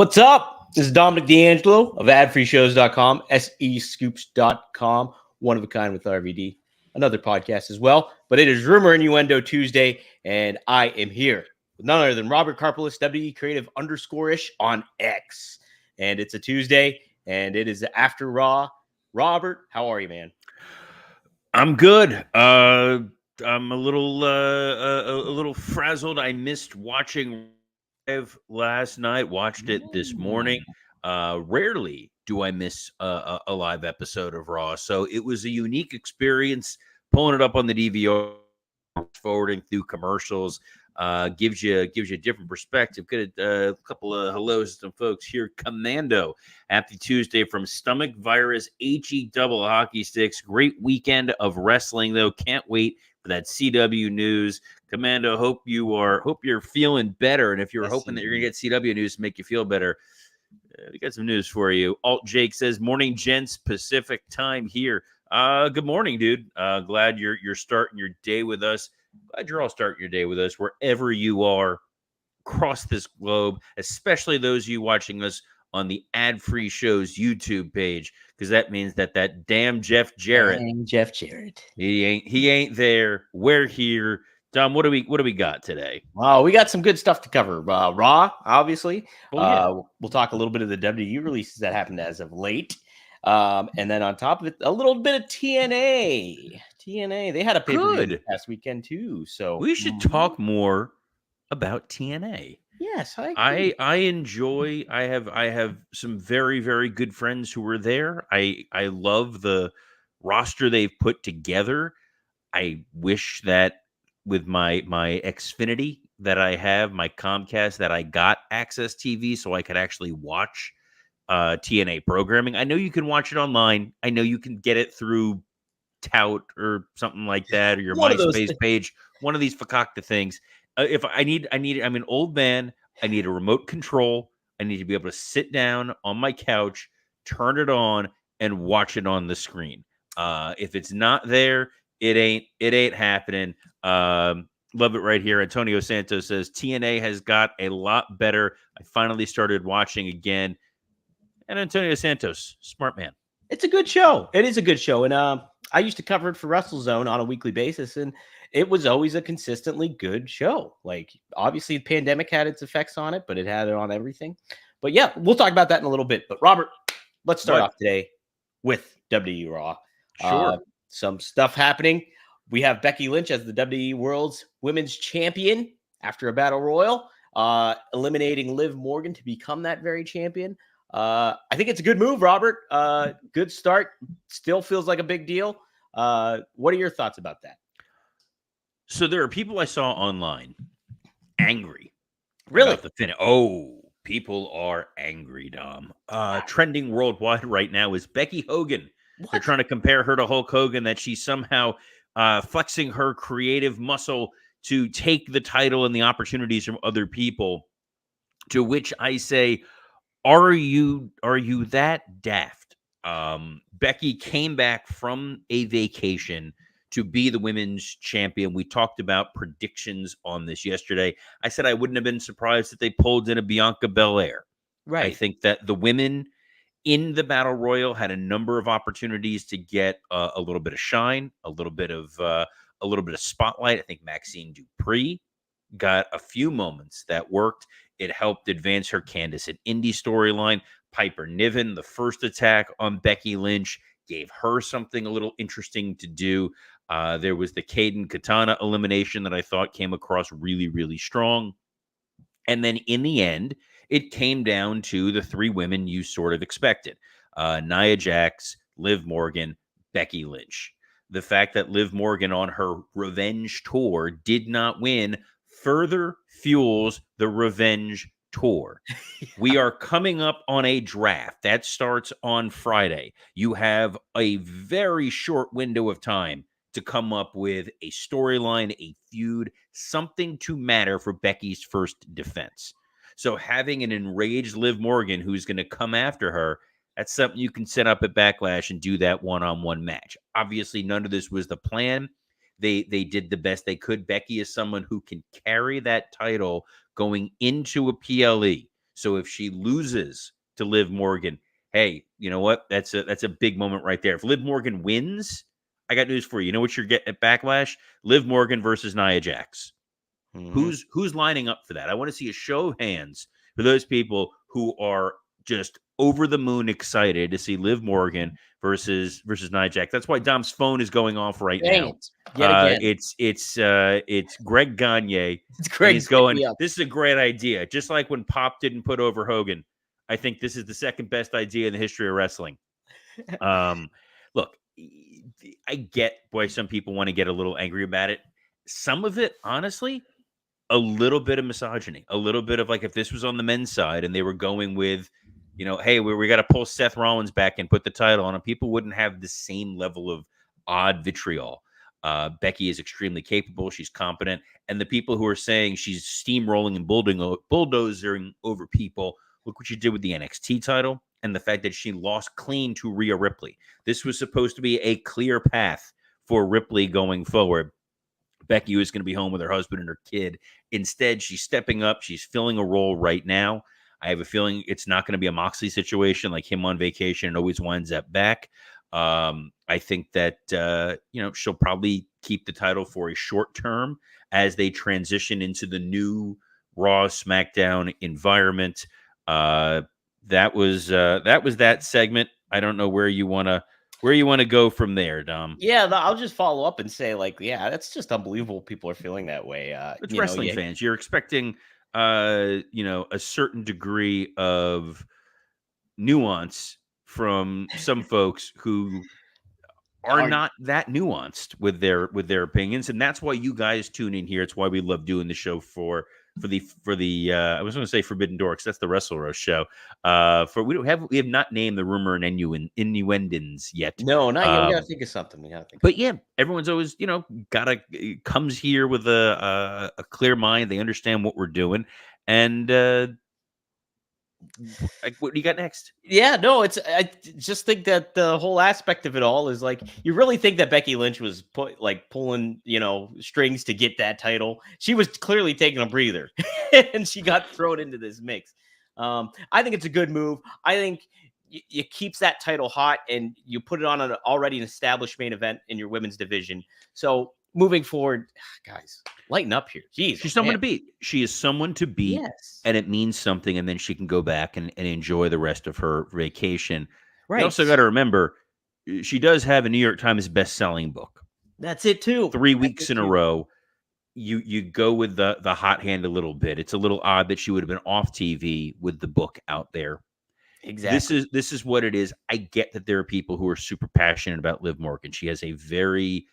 What's up? This is Dominic D'Angelo of adfreeshows.com, SEScoops.com, one of a kind with RVD, another podcast as well. But it is Rumor Innuendo Tuesday, and I am here with none other than Robert Karpelis, WE Creative _ish on X. And it's a Tuesday, and it is after Raw. Robert, how are you, man? I'm good. I'm a little frazzled. I missed watching live last night. Watched it this morning. Rarely do I miss a live episode of Raw, so it was a unique experience. Pulling it up on the DVR, forwarding through commercials, gives you a different perspective. Get a couple of hellos to some folks here. Commando, happy Tuesday from Stomach Virus, HE double hockey sticks. Great weekend of wrestling though. Can't wait for that CW news. Commando, hope you're feeling better. And if you're hoping that you're gonna get CW news to make you feel better, we got some news for you. Alt Jake says, "Morning, gents, Pacific time here." Good morning, dude. Glad you're starting your day with us. Glad you're all starting your day with us wherever you are across this globe, especially those of you watching us on the Ad-Free Shows YouTube page, because that means that damn Jeff Jarrett, he ain't there. We're here. Dom, what do we got today? Wow, we got some good stuff to cover. Raw, obviously. We'll talk a little bit of the WWE releases that happened as of late. And then on top of it, a little bit of TNA. They had a pay-per-view last weekend too. So we should talk more about TNA. Yes, I enjoy. I have some very, very good friends who were there. I love the roster they've put together. I wish that with my Xfinity that I have, my Comcast, that I got Access TV so I could actually watch TNA programming. I know you can watch it online. I know you can get it through Tout or something like that, or your MySpace page, one of these fakakta things. If I'm an old man. I need a remote control. I need to be able to sit down on my couch, turn it on, and watch it on the screen. If it's not there, it ain't happening. Love it right here. Antonio Santos says TNA has got a lot better. I finally started watching again. And Antonio Santos, smart man. It's a good show. It is a good show. And I used to cover it for WrestleZone on a weekly basis, and it was always a consistently good show. Like, obviously, the pandemic had its effects on it, but it had it on everything. But yeah, we'll talk about that in a little bit. But Robert, let's start off today with WWE RAW. Sure. Some stuff happening. We have Becky Lynch as the WWE World's Women's Champion after a battle royal, eliminating Liv Morgan to become that very champion. I think it's a good move, Robert. Good start. Still feels like a big deal. What are your thoughts about that? So there are people I saw online angry. Really? About the finish. Oh, people are angry, Dom. Trending worldwide right now is Becky Hogan. What? They're trying to compare her to Hulk Hogan, that she's somehow flexing her creative muscle to take the title and the opportunities from other people. To which I say, Are you that daft? Becky came back from a vacation to be the women's champion. We talked about predictions on this yesterday. I said I wouldn't have been surprised if they pulled in a Bianca Belair. Right. I think that the women in the Battle Royal had a number of opportunities to get a little bit of shine, a little bit of spotlight. I think Maxine Dupree got a few moments that worked. It helped advance her Candice and Indy storyline. Piper Niven, the first attack on Becky Lynch, gave her something a little interesting to do. There was the Kaden Katana elimination that I thought came across really, really strong. And then in the end, it came down to the three women you sort of expected. Nia Jax, Liv Morgan, Becky Lynch. The fact that Liv Morgan on her revenge tour did not win further fuels the revenge tour. We are coming up on a draft that starts on Friday. You have a very short window of time to come up with a storyline, a feud, something to matter for Becky's first defense. So having an enraged Liv Morgan who's going to come after her, that's something you can set up at Backlash and do that one-on-one match. Obviously, none of this was the plan. They did the best they could. Becky is someone who can carry that title going into a PLE. So if she loses to Liv Morgan, hey, you know what? That's a big moment right there. If Liv Morgan wins, I got news for you. You know what you're getting at Backlash? Liv Morgan versus Nia Jax. Mm-hmm. Who's lining up for that? I want to see a show of hands for those people who are just over the moon excited to see Liv Morgan versus Nia Jax. That's why Dom's phone is going off right Dang now. it. Yet again. It's Greg Gagne. It's And Greg he's going, me up. this is a great idea. Just like when Pop didn't put over Hogan. I think this is the second best idea in the history of wrestling. Look, I get why some people want to get a little angry about it. Some of it, honestly, a little bit of misogyny, a little bit of like if this was on the men's side and they were going with, you know, hey, we got to pull Seth Rollins back and put the title on him, people wouldn't have the same level of odd vitriol. Becky is extremely capable. She's competent. And the people who are saying she's steamrolling and bulldozing over people, look what you did with the NXT title and the fact that she lost clean to Rhea Ripley. This was supposed to be a clear path for Ripley going forward. Becky was going to be home with her husband and her kid. Instead, she's stepping up. She's filling a role right now. I have a feeling it's not going to be a Moxley situation like him on vacation and always winds up back. I think that, she'll probably keep the title for a short term as they transition into the new Raw SmackDown environment. That was that segment. I don't know where you want to go from there, Dom. Yeah, I'll just follow up and say, like, yeah, that's just unbelievable. People are feeling that way. It's wrestling fans. You're expecting, a certain degree of nuance from some folks who are not that nuanced with their opinions, and that's why you guys tune in here. It's why we love doing the show for the I was going to say Forbidden Door because that's the WrestleRoast show. We have not named the rumor and innuendons yet. No, not yet. We gotta think of something. But yeah, everyone's always comes here with a clear mind. They understand what we're doing, and what do you got next? Yeah, no, I just think that the whole aspect of it all is like you really think that Becky Lynch was pulling strings to get that title. She was clearly taking a breather, and she got thrown into this mix. I think it's a good move. I think it keeps that title hot, and you put it on an already an established main event in your women's division. So moving forward, guys, lighten up here. Jeez, she's someone to beat. She is someone to beat, yes. And it means something. And then she can go back and enjoy the rest of her vacation. Right. You also got to remember, she does have a New York Times best-selling book. That's it too. 3 weeks in a row. You go with the hot hand a little bit. It's a little odd that she would have been off TV with the book out there. Exactly. This is what it is. I get that there are people who are super passionate about Liv Morgan. She has a very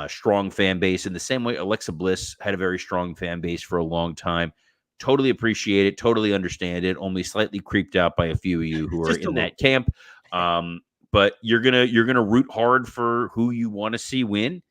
strong fan base in the same way Alexa Bliss had a very strong fan base for a long time. Totally appreciate it. Totally understand it. Only slightly creeped out by a few of you who are in that camp. But you're gonna root hard for who you want to see win.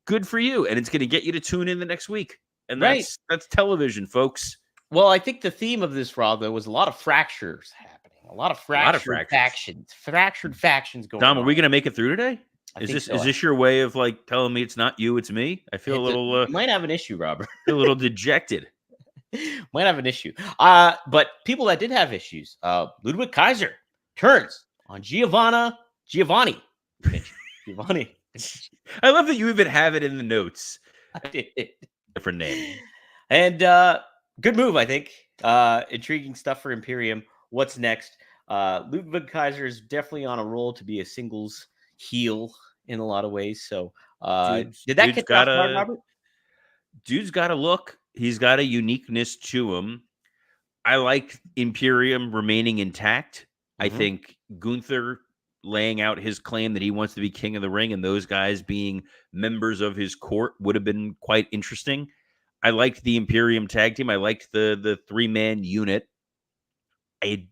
Good for you, and it's gonna get you to tune in the next week. And that's television, folks. Well, I think the theme of this Raw though was a lot of fractures happening. A lot of fractured factions going on. Dom, are we gonna make it through today? Is this your way of like telling me it's not you, it's me? I feel a little might have an issue, Robert. A little dejected. Might have an issue. But people that did have issues, Ludwig Kaiser turns on Giovanni. Giovanni. I love that you even have it in the notes. I did. Different name. And good move, I think. Intriguing stuff for Imperium. What's next? Ludwig Kaiser is definitely on a roll to be a singles heel in a lot of ways. So did that get off guard, Robert? Dude's got a look. He's got a uniqueness to him. I like Imperium remaining intact. Mm-hmm. I think Gunther laying out his claim that he wants to be king of the ring and those guys being members of his court would have been quite interesting. I liked the Imperium tag team. I liked the 3-man unit. I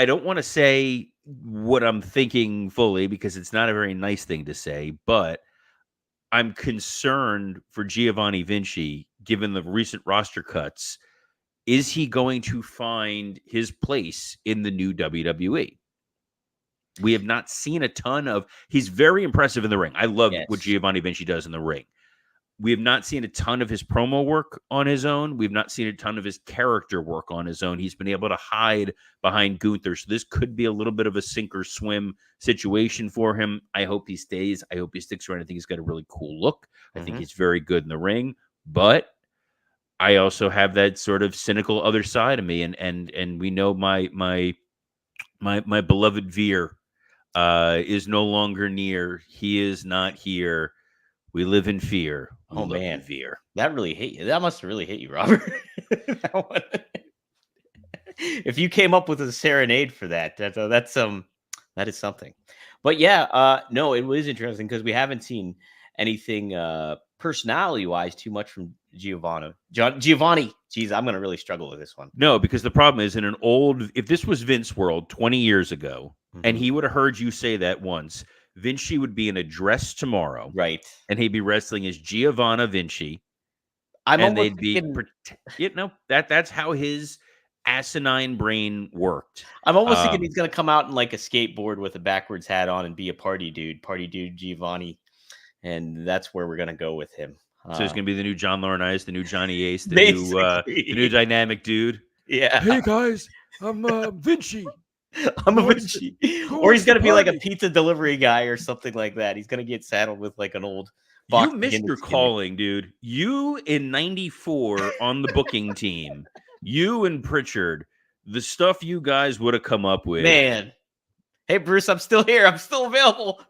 don't want to say what I'm thinking fully because it's not a very nice thing to say, but I'm concerned for Giovanni Vinci, given the recent roster cuts. Is he going to find his place in the new WWE? We have not seen a ton of... He's very impressive in the ring. I love what Giovanni Vinci does in the ring. We have not seen a ton of his promo work on his own. We've not seen a ton of his character work on his own. He's been able to hide behind Gunther. So this could be a little bit of a sink or swim situation for him. I hope he stays. I hope he sticks around. I think he's got a really cool look. I think he's very good in the ring. But I also have that sort of cynical other side of me. And we know my beloved Veer is no longer near. He is not here. We live in fear. We Oh love man, you, Veer. that really hit you. That must have really hit you, Robert. If you came up with a serenade for that that is something. But yeah, no, it was interesting because we haven't seen anything personality wise too much from Giovanni. Geez, I'm gonna really struggle with this one. No, because the problem is if this was Vince World 20 years ago, and he would have heard you say that once, Vinci would be in a dress tomorrow, Right. and he'd be wrestling as Giovanna Vinci, I'm and almost they'd be, that's how his asinine brain worked. I'm almost thinking he's gonna come out in like a skateboard with a backwards hat on and be a party dude Giovanni, and that's where we're gonna go with him. So he's gonna be the new John Laurinaitis, the new Johnny Ace, the new dynamic dude. Yeah. Hey guys, I'm Vinci. I'm a Vinci. Or he's gonna be like a pizza delivery guy or something like that. He's gonna get saddled with like an old. You missed your calling, dude. You in '94 on the booking team. You and Pritchard, the stuff you guys would have come up with. Man. Hey Bruce, I'm still here. I'm still available.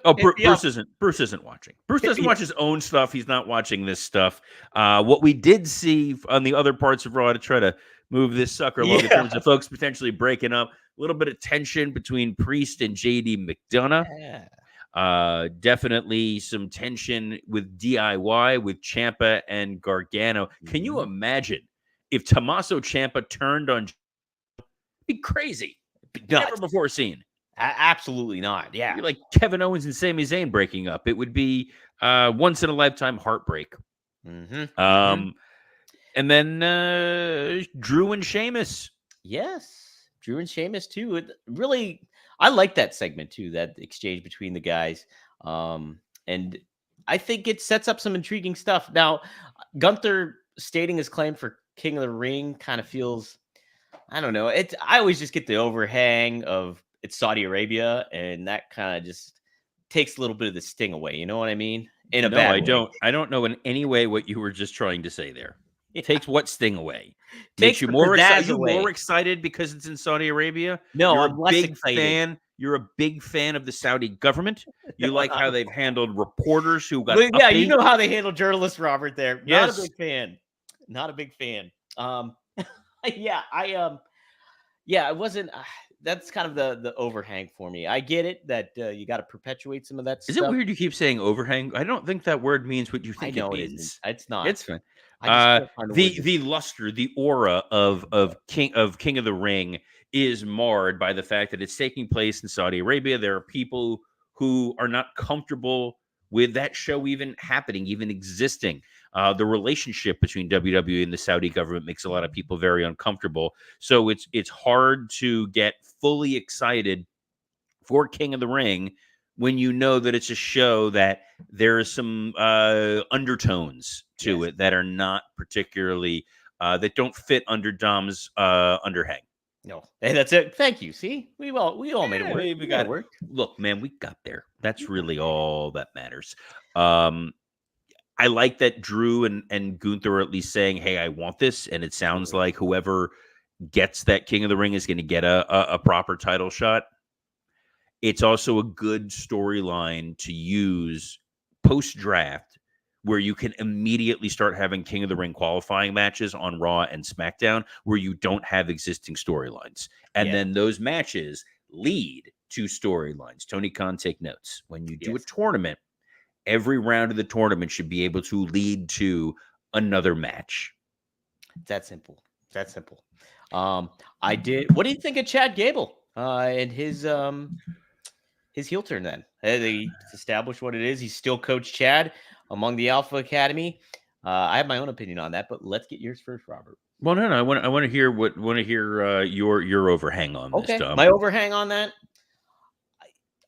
Oh, Bruce isn't watching. Bruce doesn't watch his own stuff. He's not watching this stuff. What we did see on the other parts of Raw to try to move this sucker along in terms of folks potentially breaking up. A little bit of tension between Priest and JD McDonough. Yeah. Definitely some tension with DIY, with Ciampa and Gargano. Can you imagine if Tommaso Ciampa turned on? It'd be crazy. Never before seen. Absolutely not. Yeah. It'd be like Kevin Owens and Sami Zayn breaking up. It would be once in a lifetime heartbreak. And then Drew and Sheamus. Yes. Drew and Sheamus too. It really, I like that segment too, that exchange between the guys. And I think it sets up some intriguing stuff. Now, Gunther stating his claim for King of the Ring kind of feels, I don't know. I always just get the overhang of it's Saudi Arabia, and that kind of just takes a little bit of the sting away. You know what I mean? In a bad way. I don't know in any way what you were just trying to say there. It takes what sting away? Takes you more excited? More excited because it's in Saudi Arabia? No, I'm less excited. Fan. You're a big fan of the Saudi government. You like how they've handled reporters who got yeah, you know how they handle journalists, Robert. There, yes. Not a big fan. Not a big fan. Yeah, it wasn't. That's kind of the overhang for me. I get it that you got to perpetuate some of that stuff. Is it weird you keep saying overhang? I don't think that word means what you think it means. It's not. It's fine. The luster, the aura of King of the Ring is marred by the fact that it's taking place in Saudi Arabia. There are people who are not comfortable with that show even happening, even existing. The relationship between WWE and the Saudi government makes a lot of people very uncomfortable. So it's hard to get fully excited for King of the Ring when you know that it's a show that there are some undertones to it that are not particularly that don't fit under Dom's underhang. No, hey, that's it. Thank you. See, we all made it work. We got it. Look, man, we got there. That's really all that matters. I like that Drew and Gunther are at least saying, "Hey, I want this," and it sounds like whoever gets that King of the Ring is going to get a proper title shot. It's also a good storyline to use post-draft where you can immediately start having King of the Ring qualifying matches on Raw and SmackDown where you don't have existing storylines. And then those matches lead to storylines. Tony Khan, take notes. When you do a tournament, every round of the tournament should be able to lead to another match. That simple. What do you think of Chad Gable and his heel turn then? They established what it is. He's still Coach Chad among the Alpha Academy. I have my own opinion on that, but let's get yours first, Robert. Well, no. I want to hear your overhang on this. Dom. My overhang on that.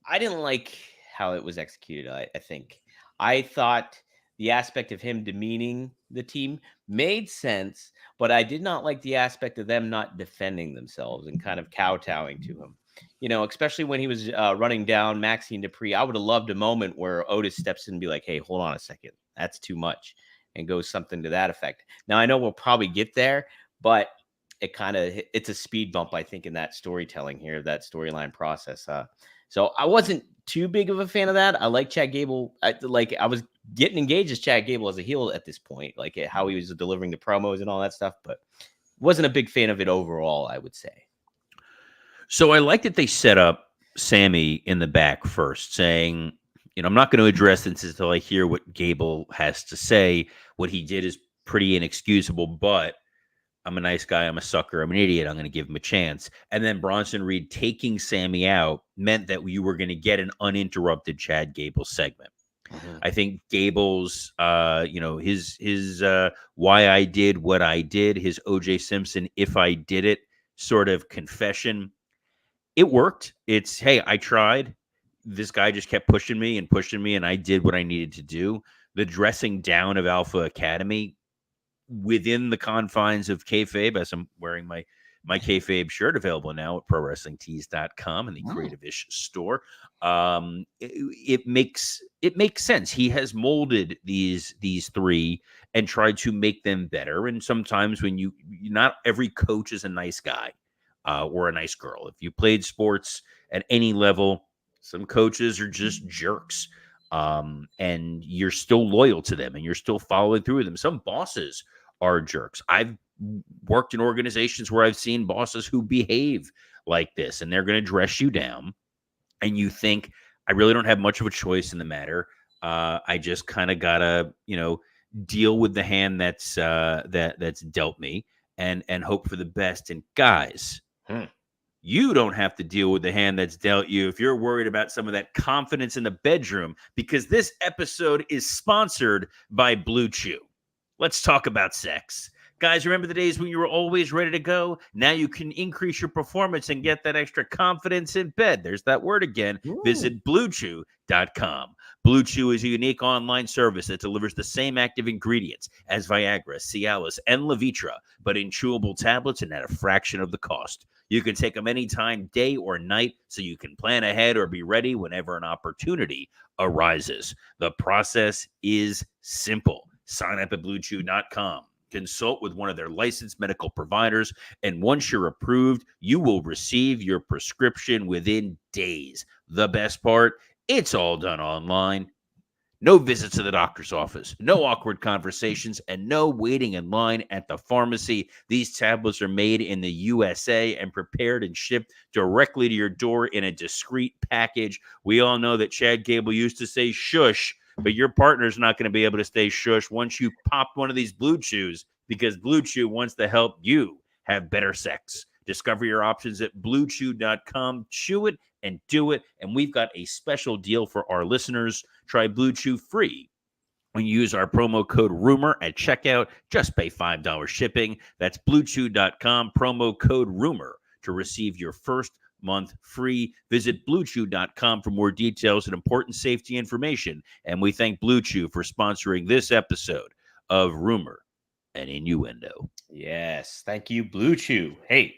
I didn't like how it was executed. I think I thought the aspect of him demeaning the team made sense, but I did not like the aspect of them not defending themselves and kind of kowtowing to him. Especially when he was running down Maxine Dupree. I would have loved a moment where Otis steps in and be like, "Hey, hold on a second, that's too much," and goes something to that effect. Now I know we'll probably get there, but it's a speed bump, I think, in that storytelling here, that storyline process. So I wasn't too big of a fan of that. I like Chad Gable. I was getting engaged as Chad Gable as a heel at this point, like how he was delivering the promos and all that stuff, but wasn't a big fan of it overall, I would say. So I like that they set up Sammy in the back first, saying, I'm not going to address this until I hear what Gable has to say. What he did is pretty inexcusable, but I'm a nice guy. I'm a sucker. I'm an idiot. I'm going to give him a chance. And then Bronson Reed taking Sammy out meant that you were going to get an uninterrupted Chad Gable segment. Mm-hmm. I think Gable's, his why I did what I did, his O.J. Simpson, if I did it sort of confession, it worked. It's, hey, I tried. This guy just kept pushing me, and I did what I needed to do. The dressing down of Alpha Academy within the confines of kayfabe, as I'm wearing my kayfabe shirt, available now at prowrestlingtees.com in the Creative-ish store. It makes sense. He has molded these three and tried to make them better. And sometimes when not every coach is a nice guy or a nice girl. If you played sports at any level, some coaches are just jerks. And you're still loyal to them and you're still following through with them. Some bosses are jerks. I've worked in organizations where I've seen bosses who behave like this, and they're going to dress you down. And you think, I really don't have much of a choice in the matter. I just kind of gotta, deal with the hand that's dealt me and hope for the best. And guys, you don't have to deal with the hand that's dealt you if you're worried about some of that confidence in the bedroom, because this episode is sponsored by Blue Chew. Let's talk about sex. Guys, remember the days when you were always ready to go? Now you can increase your performance and get that extra confidence in bed. There's that word again. Ooh. Visit BlueChew.com. Blue Chew is a unique online service that delivers the same active ingredients as Viagra, Cialis, and Levitra, but in chewable tablets and at a fraction of the cost. You can take them anytime, day or night, so you can plan ahead or be ready whenever an opportunity arises. The process is simple. Sign up at BlueChew.com. Consult with one of their licensed medical providers, and once you're approved, you will receive your prescription within days. The best part, it's all done online. No visits to the doctor's office, no awkward conversations, and no waiting in line at the pharmacy. These tablets are made in the USA and prepared and shipped directly to your door in a discreet package. We all know that Chad Gable used to say shush, but your partner's not going to be able to stay shush once you pop one of these Blue Chews, because Blue Chew wants to help you have better sex. Discover your options at BlueChew.com. Chew it and do it. And we've got a special deal for our listeners. Try Blue Chew free when you use our promo code RUMOR at checkout. Just pay $5 shipping. That's BlueChew.com, promo code RUMOR to receive your first month free. Visit BlueChew.com for more details and important safety information. And we thank Blue Chew for sponsoring this episode of Rumor and Innuendo. Yes, thank you, Blue Chew. Hey,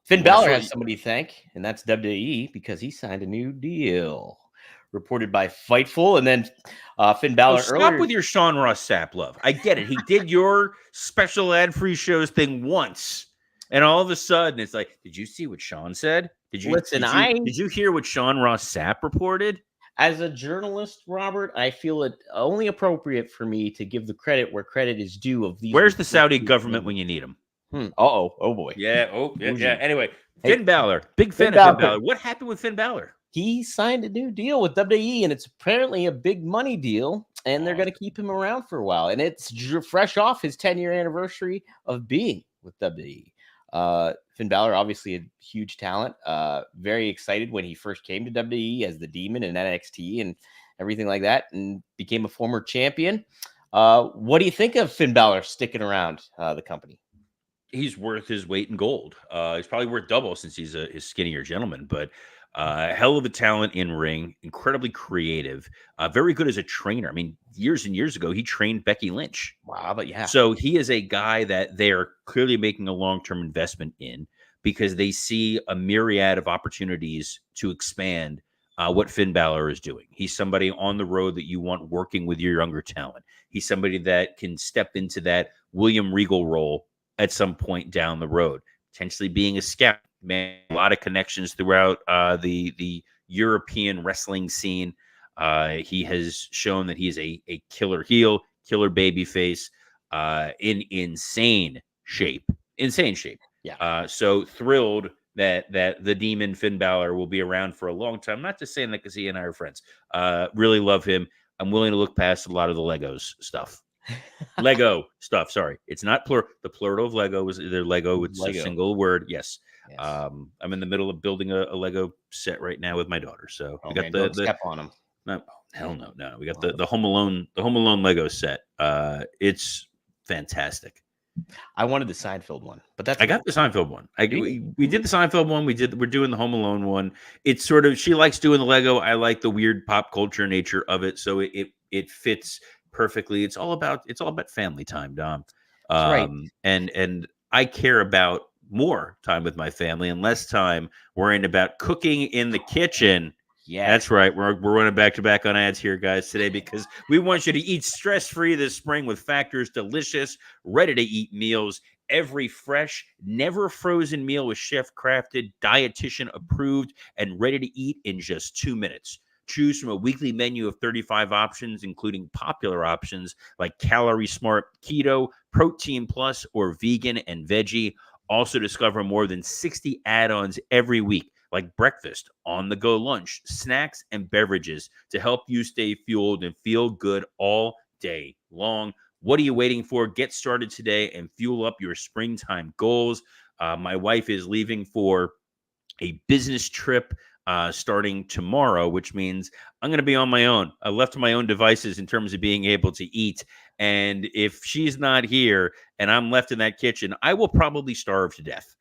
Finn Balor has somebody to thank, and that's WWE, because he signed a new deal. Reported by Fightful, and then Finn Balor. Stop with your Sean Ross Sapp love. I get it. He did your special ad-free shows thing once, and all of a sudden it's like, did you see what Sean said? Did you did you hear what Sean Ross Sapp reported? As a journalist, Robert, I feel it only appropriate for me to give the credit where credit is due. Of these, where's the Saudi government when you need them? Oh boy. Yeah. Yeah. Anyway, Finn Balor, big fan of Finn Balor. What happened with Finn Balor? He signed a new deal with WWE, and it's apparently a big money deal, and they're going to keep him around for a while. And it's fresh off his 10-year anniversary of being with WWE. Finn Balor, obviously a huge talent. Very excited when he first came to WWE as the Demon in NXT and everything like that, and became a former champion. What do you think of Finn Balor sticking around the company? He's worth his weight in gold. He's probably worth double since he's a skinnier gentleman, but Hell of a talent in ring, incredibly creative, very good as a trainer. I mean, years and years ago, he trained Becky Lynch. Wow, but yeah. So he is a guy that they are clearly making a long-term investment in because they see a myriad of opportunities to expand what Finn Balor is doing. He's somebody on the road that you want working with your younger talent. He's somebody that can step into that William Regal role at some point down the road, potentially being a scout. Man, a lot of connections throughout the European wrestling scene. He has shown that he is a killer heel, killer babyface, in insane shape. Insane shape. Yeah. So thrilled that the demon Finn Balor will be around for a long time. Not just saying that because he and I are friends. Really love him. I'm willing to look past a lot of the Legos stuff. Lego stuff. Sorry, it's not plural. The plural of Lego is either Lego. It's a single word. Yes. Yes. I'm in the middle of building a Lego set right now with my daughter. So we got don't step on them. No, hell no, no. We got the Home Alone Lego set. It's fantastic. I wanted the Seinfeld one, but I got the Seinfeld one. We did the Seinfeld one. We're doing the Home Alone one. It's sort of, she likes doing the Lego. I like the weird pop culture nature of it, so it fits perfectly. It's all about family time, Dom. Right. And I care about more time with my family and less time worrying about cooking in the kitchen. Yeah, that's right. We're running back to back on ads here, guys, today because we want you to eat stress-free this spring with Factor's delicious, ready-to-eat meals. Every fresh, never frozen meal was chef-crafted, dietitian-approved, and ready to eat in just 2 minutes. Choose from a weekly menu of 35 options, including popular options like Calorie Smart, Keto, Protein Plus, or Vegan and Veggie. Also discover more than 60 add-ons every week, like breakfast, on-the-go lunch, snacks, and beverages to help you stay fueled and feel good all day long. What are you waiting for? Get started today and fuel up your springtime goals. My wife is leaving for a business trip starting tomorrow, which means I'm going to be on my own. I left to my own devices in terms of being able to eat. And if she's not here and I'm left in that kitchen, I will probably starve to death.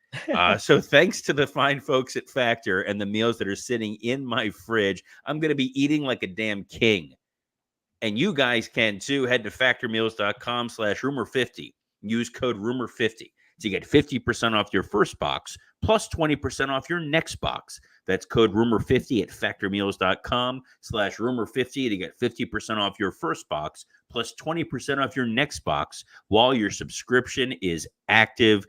So thanks to the fine folks at Factor and the meals that are sitting in my fridge, I'm going to be eating like a damn king. And you guys can too. Head to factormeals.com/rumor50. Use code rumor50 to get 50% off your first box plus 20% off your next box. That's code rumor50 at factormeals.com/rumor50 to get 50% off your first box plus 20% off your next box while your subscription is active.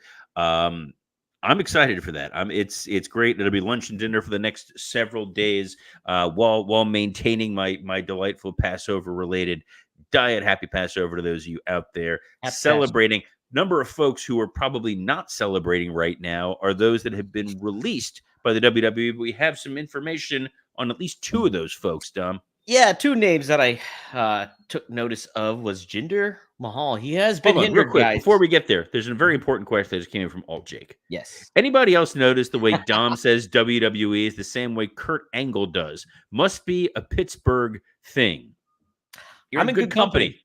I'm excited for that. It's great. It'll be lunch and dinner for the next several days, while maintaining my delightful Passover related diet. Happy Passover to those of you out there celebrating. Number of folks who are probably not celebrating right now are those that have been released by the WWE. But we have some information on at least two of those folks, Dom. Yeah, two names that I took notice of was Jinder Mahal. He has been hindered, real quick, guys. before we get there, there's a very important question that just came in from Alt Jake. Yes. Anybody else notice the way Dom says WWE is the same way Kurt Angle does? Must be a Pittsburgh thing. I'm in good company.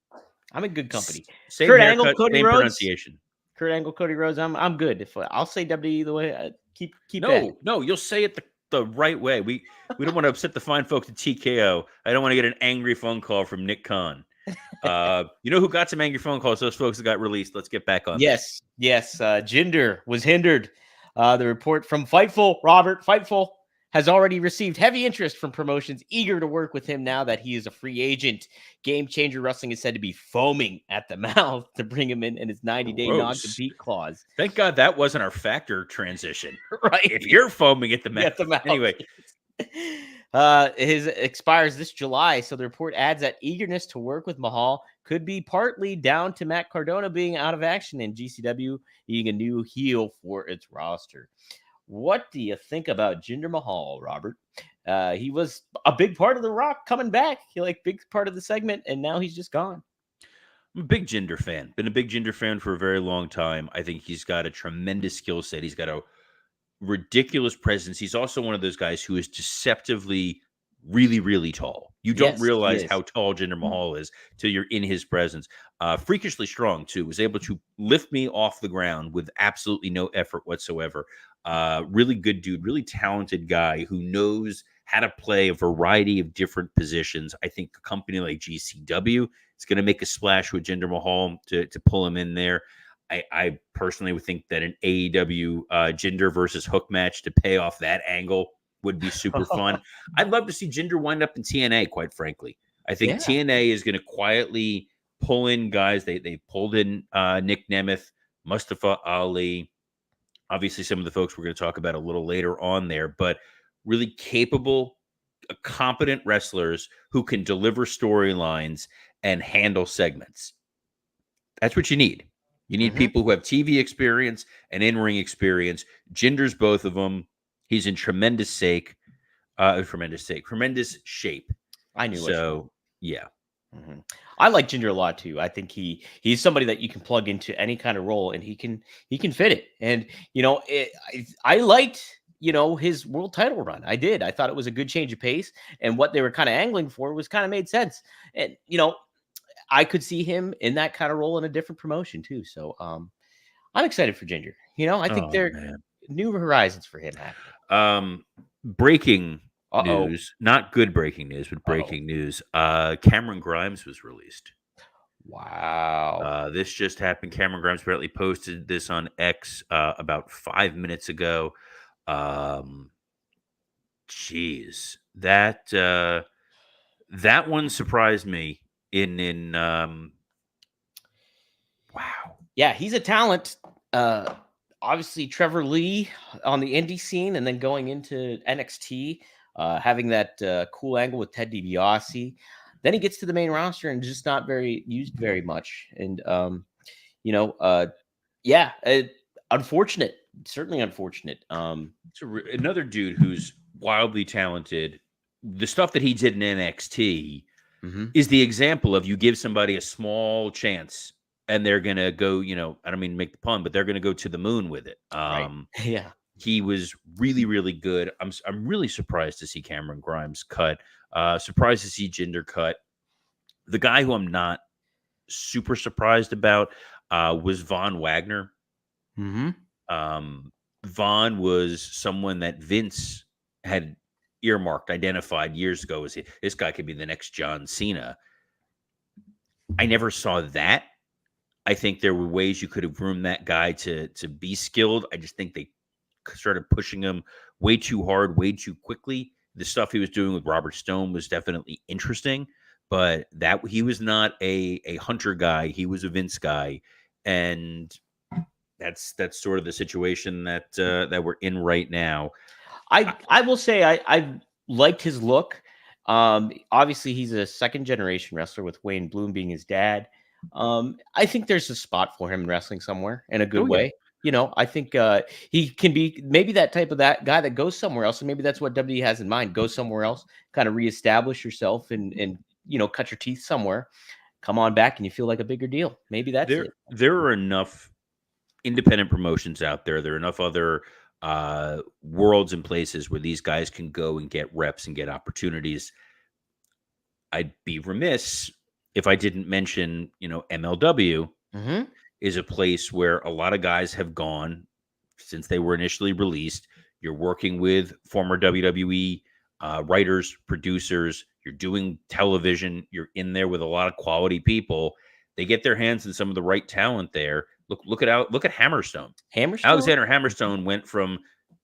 I'm in good company. Same Kurt haircut, Angle, Cody same Rhodes. pronunciation. Kurt Angle, Cody Rhodes. I'm good. If I'll say WWE the way keep No, you'll say it the right way. We don't want to upset the fine folks at TKO. I don't want to get an angry phone call from Nick Khan. You know who got some angry phone calls? Those folks that got released. Let's get back on. Yes. Jinder was hindered. The report from Fightful, Robert Fightful, has already received heavy interest from promotions eager to work with him now that he is a free agent. Game Changer Wrestling is said to be foaming at the mouth to bring him in his 90-day non-compete clause. Thank God that wasn't our Factor transition. Right. If you're foaming at the mouth. Anyway. His expires this July, so the report adds that eagerness to work with Mahal could be partly down to Matt Cardona being out of action and GCW needing a new heel for its roster. What do you think about Jinder Mahal, Robert? He was a big part of The Rock coming back. He big part of the segment, and now he's just gone. I'm a big Jinder fan. Been a big Jinder fan for a very long time. I think he's got a tremendous skill set. He's got a ridiculous presence. He's also one of those guys who is deceptively really, really tall. You don't Yes, he realize is. how tall Jinder Mahal is till you're in his presence. Freakishly strong, too. Was able to lift me off the ground with absolutely no effort whatsoever. Really good dude, really talented guy who knows how to play a variety of different positions. I think a company like GCW is going to make a splash with Jinder Mahal to pull him in there. I personally would think that an AEW Jinder versus Hook match to pay off that angle would be super fun. I'd love to see Jinder wind up in TNA, quite frankly. I think Yeah. TNA is going to quietly pull in guys. They pulled in Nick Nemeth, Mustafa Ali, obviously some of the folks we're going to talk about a little later on there, but really capable, competent wrestlers who can deliver storylines and handle segments. That's what you need. You need Mhm. people who have TV experience and in-ring experience. Jinder's both of them. He's in tremendous tremendous shape. I knew what you meant. So, yeah. Mhm. I like Ginger a lot too. I think he's somebody that you can plug into any kind of role, and he can fit it. And I liked his world title run. I did. I thought it was a good change of pace, and what they were kind of angling for was kind of made sense. And I could see him in that kind of role in a different promotion too. So I'm excited for Ginger. I think Oh there are man. new horizons for him happening. Breaking Uh oh. news, not good breaking news, but Uh oh. breaking news. Cameron Grimes was released. Wow. This just happened. Cameron Grimes apparently posted this on X about 5 minutes ago. Geez, that one surprised me. Wow. Yeah, he's a talent. Obviously, Trevor Lee on the indie scene, and then going into NXT, having that cool angle with Ted DiBiase. Then he gets to the main roster and just not very used very much. And you know, uh, yeah, unfortunate. Certainly unfortunate. Another dude who's wildly talented. The stuff that he did in NXT Mhm. is the example of you give somebody a small chance and they're going to go, I don't mean to make the pun, but they're going to go to the moon with it. Right. Yeah. He was really, really good. I'm really surprised to see Cameron Grimes cut. Surprised to see Jinder cut. The guy who I'm not super surprised about was Von Wagner. Hmm. Von was someone that Vince had earmarked, identified years ago as this guy could be the next John Cena. I never saw that. I think there were ways you could have groomed that guy to be skilled. I just think they started pushing him way too hard, way too quickly. The stuff he was doing with Robert Stone was definitely interesting, but that he was not a Hunter guy. He was a Vince guy, and that's sort of the situation that we're in right now. I will say I liked his look. Obviously, he's a second generation wrestler with Wayne Bloom being his dad. I think there's a spot for him in wrestling somewhere in a good Oh yeah, way. I think he can be maybe that type of that guy that goes somewhere else, and maybe that's what WWE has in mind. Go somewhere else, kind of reestablish yourself, and cut your teeth somewhere. Come on back, and you feel like a bigger deal. Maybe that's it. there are enough independent promotions out there. There are enough other worlds and places where these guys can go and get reps and get opportunities. I'd be remiss if I didn't mention, MLW Hmm. is a place where a lot of guys have gone since they were initially released. You're working with former WWE writers, producers. You're doing television. You're in there with a lot of quality people. They get their hands on some of the right talent there. Look at Hammerstone. Hammerstone. Alexander Hammerstone went from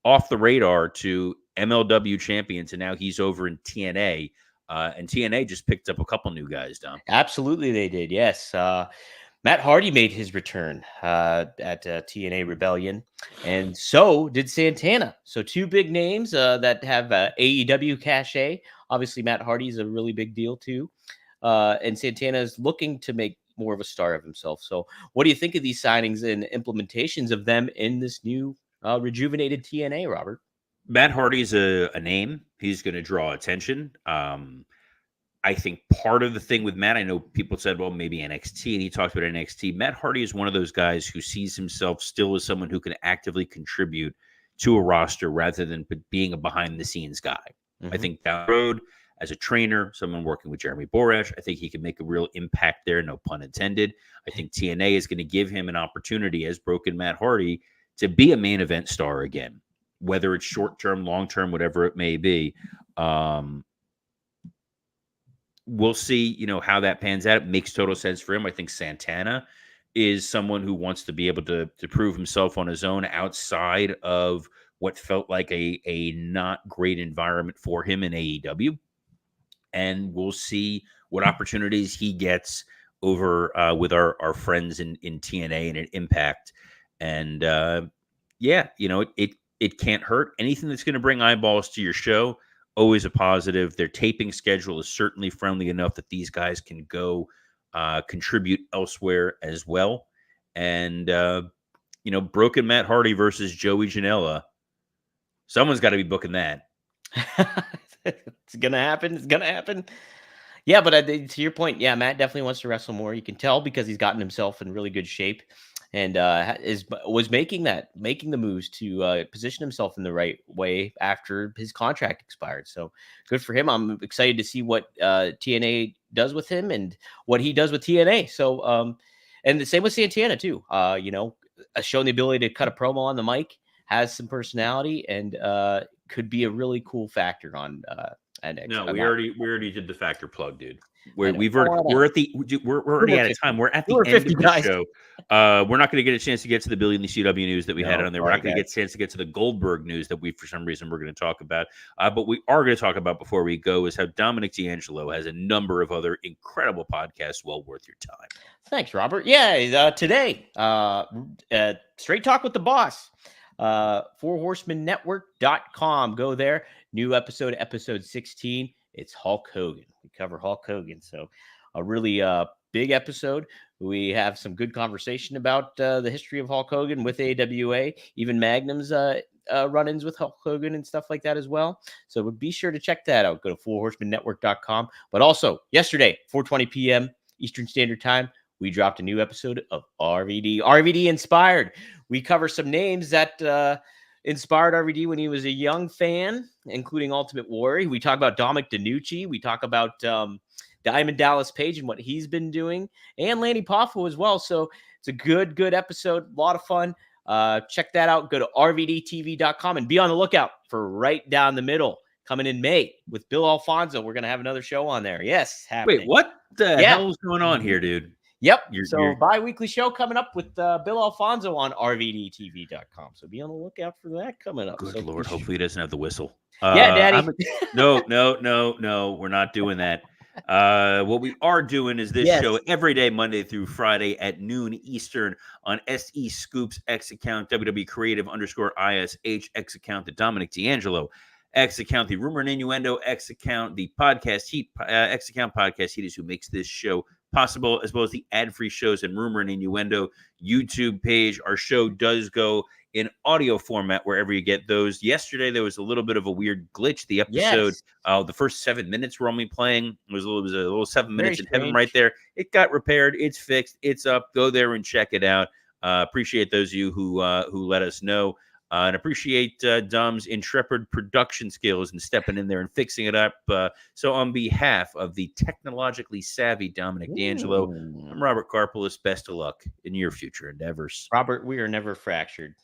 off the radar to MLW champion to now he's over in TNA. And TNA just picked up a couple new guys, Dom. Absolutely, they did. Yes. Matt Hardy made his return at TNA Rebellion, and so did Santana. So two big names that have AEW cachet. Obviously, Matt Hardy is a really big deal too, and Santana is looking to make more of a star of himself. So, what do you think of these signings and implementations of them in this new rejuvenated TNA, Robert? Matt Hardy's a name. He's going to draw attention. I think part of the thing with Matt, I know people said, well, maybe NXT, and he talked about NXT. Matt Hardy is one of those guys who sees himself still as someone who can actively contribute to a roster rather than being a behind the scenes guy. I Hmm. think down the road, as a trainer, someone working with Jeremy Borash. I think he can make a real impact there, no pun intended. I think TNA is going to give him an opportunity as Broken Matt Hardy to be a main event star again, whether it's short-term, long-term, whatever it may be. We'll see, how that pans out. It makes total sense for him. I think Santana is someone who wants to be able to prove himself on his own outside of what felt like a not great environment for him in AEW. And we'll see what opportunities he gets over with our friends in TNA and at Impact. And it can't hurt. Anything that's going to bring eyeballs to your show, always a positive. Their taping schedule is certainly friendly enough that these guys can go contribute elsewhere as well. And, Broken Matt Hardy versus Joey Janela. Someone's got to be booking that. It's going to happen. It's going to happen. Yeah, but to your point, yeah, Matt definitely wants to wrestle more. You can tell because he's gotten himself in really good shape and was making the moves to position himself in the right way after his contract expired. So good for him. I'm excited to see what TNA does with him and what he does with TNA. So and the same with Santana too. Showing the ability to cut a promo on the mic, has some personality, and could be a really cool factor on. No, we already did the factor plug, dude. We're already out of time. We're at the end of the show. We're not going to get a chance to get to the Billy and the CW news that we had on there. We're not going to get a chance to get to the Goldberg news that for some reason, we're going to talk about. But we are going to talk about before we go is how Dominic D'Angelo has a number of other incredible podcasts well worth your time. Thanks, Robert. Yeah, today, Straight Talk with the Boss. 4horsemanetwork.com. Go there. New episode 16. It's Hulk Hogan. We cover Hulk Hogan. So a really big episode. We have some good conversation about the history of Hulk Hogan with AWA, even Magnum's run-ins with Hulk Hogan and stuff like that as well. So be sure to check that out. Go to 4horsemanetwork.com. But also yesterday, 4:20 p.m. Eastern Standard Time, we dropped a new episode of RVD. RVD Inspired. We cover some names that inspired RVD when he was a young fan, including Ultimate Warrior. We talk about Dominic DeNucci. We talk about Diamond Dallas Page and what he's been doing, and Lanny Poffo as well. So it's a good episode. A lot of fun. Check that out. Go to rvdtv.com and be on the lookout for Right Down the Middle coming in May with Bill Alfonso. We're going to have another show on there. Yes. Happening. Wait, what the hell is going on here, dude? Yep. Bi-weekly show coming up with Bill Alfonso on rvdtv.com. So be on the lookout for that coming up. Good Lord. Hopefully he doesn't have the whistle. Yeah, Daddy. No. We're not doing that. What we are doing is this show every day, Monday through Friday at noon Eastern on SE Scoops X account, WWE Creative _ISH X account, the Dominic D'Angelo X account, the Rumor and Innuendo X account, the Podcast Heat X account. Podcast Heat is who makes this show possible, as well as the ad-free shows and Rumor and Innuendo YouTube page. Our show does go in audio format wherever you get those. Yesterday, there was a little bit of a weird glitch. The episode, the first 7 minutes were only playing. It was a little 7 minutes in heaven right there. It got repaired. It's fixed. It's up. Go there and check it out. Appreciate those of you who let us know. And appreciate Dom's intrepid production skills and stepping in there and fixing it up. So on behalf of the technologically savvy Dominic D'Angelo, I'm Robert Karpelis. Best of luck in your future endeavors. Robert, we are never fractured.